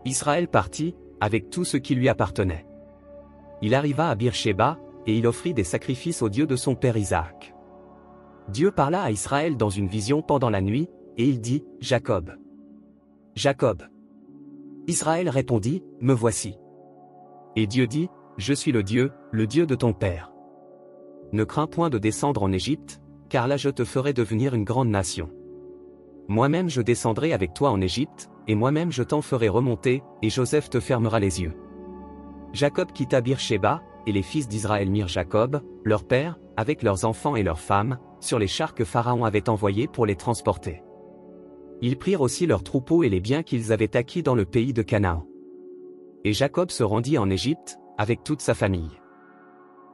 Israël partit, avec tout ce qui lui appartenait. Il arriva à Beer-Shéba, et il offrit des sacrifices au Dieu de son père Isaac. Dieu parla à Israël dans une vision pendant la nuit, et il dit, « Jacob. Jacob. » Israël répondit, « Me voici. » Et Dieu dit, « Je suis le Dieu de ton père. Ne crains point de descendre en Égypte, car là je te ferai devenir une grande nation. Moi-même je descendrai avec toi en Égypte, et moi-même je t'en ferai remonter, et Joseph te fermera les yeux. » Jacob quitta Beer-Shéba, et les fils d'Israël mirent Jacob, leur père, avec leurs enfants et leurs femmes, sur les chars que Pharaon avait envoyés pour les transporter. Ils prirent aussi leurs troupeaux et les biens qu'ils avaient acquis dans le pays de Canaan. Et Jacob se rendit en Égypte, avec toute sa famille.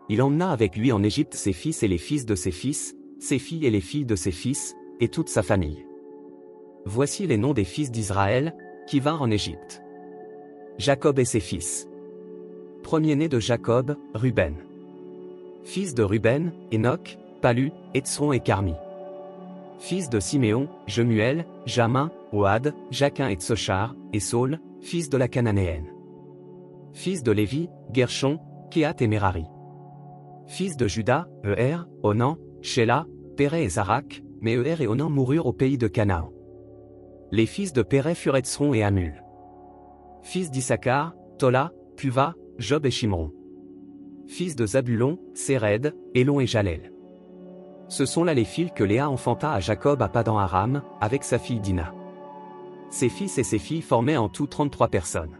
Il emmena avec lui en Égypte ses fils et les fils de ses fils, ses filles et les filles de ses fils, et toute sa famille. Voici les noms des fils d'Israël, qui vinrent en Égypte. Jacob et ses fils. Premier-né de Jacob, Ruben. Fils de Ruben, Enoch, Palu, Hétzron et Carmi. Fils de Siméon, Jemuel, Jamin, Ohad, Jaquin et Tsochar, et Saul, fils de la Cananéenne. Fils de Lévi, Gershon, Kehat et Merari. Fils de Juda, Onan, Shéla, Péré et Zarak, mais et Onan moururent au pays de Canaan. Les fils de Péré furent Hétzron et Hamul. Fils d'Issachar, Tola, Puva, Job et Shimron. Fils de Zabulon, Séred, Élon et Jalel. Ce sont là les fils que Léa enfanta à Jacob à Padan Aram, avec sa fille Dina. Ses fils et ses filles formaient en tout 33 personnes.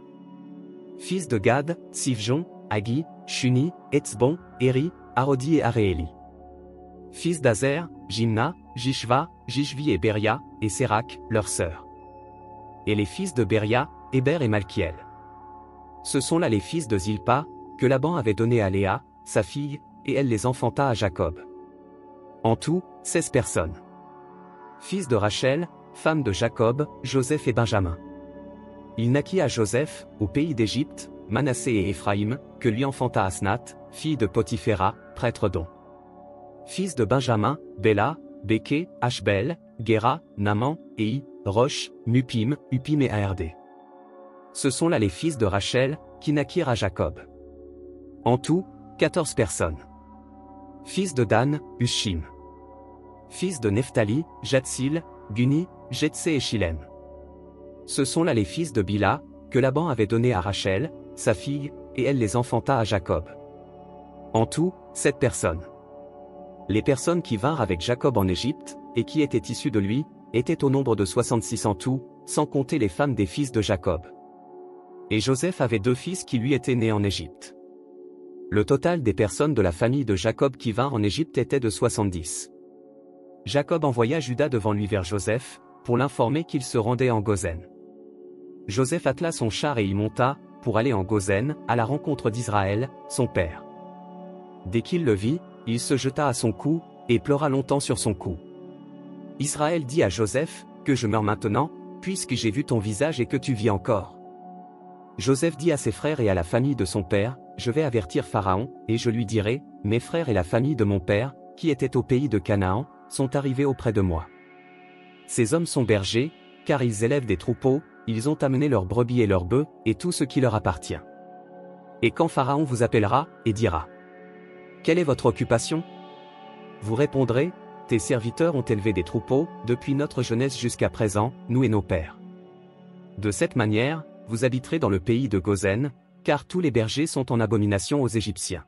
Fils de Gad, Sivjon, Agi, Shuni, Etzbon, Éri, Arodi et Arééli. Fils d'Azer, Jimna, Jishva, Jishvi et Beria, et Sérac, leur sœur. Et les fils de Beria, Héber et Malkiel. Ce sont là les fils de Zilpa, que Laban avait donnés à Léa, sa fille, et elle les enfanta à Jacob. En tout, 16 personnes. Fils de Rachel, femme de Jacob, Joseph et Benjamin. Il naquit à Joseph, au pays d'Égypte, Manassé et Éphraïm, que lui enfanta Asnath, fille de Potiphéra, prêtre d'On. Fils de Benjamin, Béla, Béké, Ashbel, Géra, Naman, Ei, Rosh, Mupim, Upim et Ard. Ce sont là les fils de Rachel, qui naquirent à Jacob. En tout, 14 personnes. Fils de Dan, Ushim. Fils de Nephtali, Jatsil, Guni, Jetsé et Shilem. Ce sont là les fils de Bila, que Laban avait donnés à Rachel, sa fille, et elle les enfanta à Jacob. En tout, 7 personnes. Les personnes qui vinrent avec Jacob en Égypte, et qui étaient issues de lui, étaient au nombre de 66 en tout, sans compter les femmes des fils de Jacob. Et Joseph avait 2 fils qui lui étaient nés en Égypte. Le total des personnes de la famille de Jacob qui vinrent en Égypte était de 70. Jacob envoya Juda devant lui vers Joseph, pour l'informer qu'il se rendait en Gozen. Joseph attela son char et y monta, pour aller en Gozen, à la rencontre d'Israël, son père. Dès qu'il le vit, il se jeta à son cou, et pleura longtemps sur son cou. Israël dit à Joseph, « Que je meure maintenant, puisque j'ai vu ton visage et que tu vis encore. » Joseph dit à ses frères et à la famille de son père, « Je vais avertir Pharaon, et je lui dirai, mes frères et la famille de mon père, qui étaient au pays de Canaan, sont arrivés auprès de moi. Ces hommes sont bergers, car ils élèvent des troupeaux, ils ont amené leurs brebis et leurs bœufs, et tout ce qui leur appartient. Et quand Pharaon vous appellera, et dira, « Quelle est votre occupation ?» Vous répondrez, « Tes serviteurs ont élevé des troupeaux, depuis notre jeunesse jusqu'à présent, nous et nos pères. » De cette manière, vous habiterez dans le pays de Gozen, car tous les bergers sont en abomination aux Égyptiens.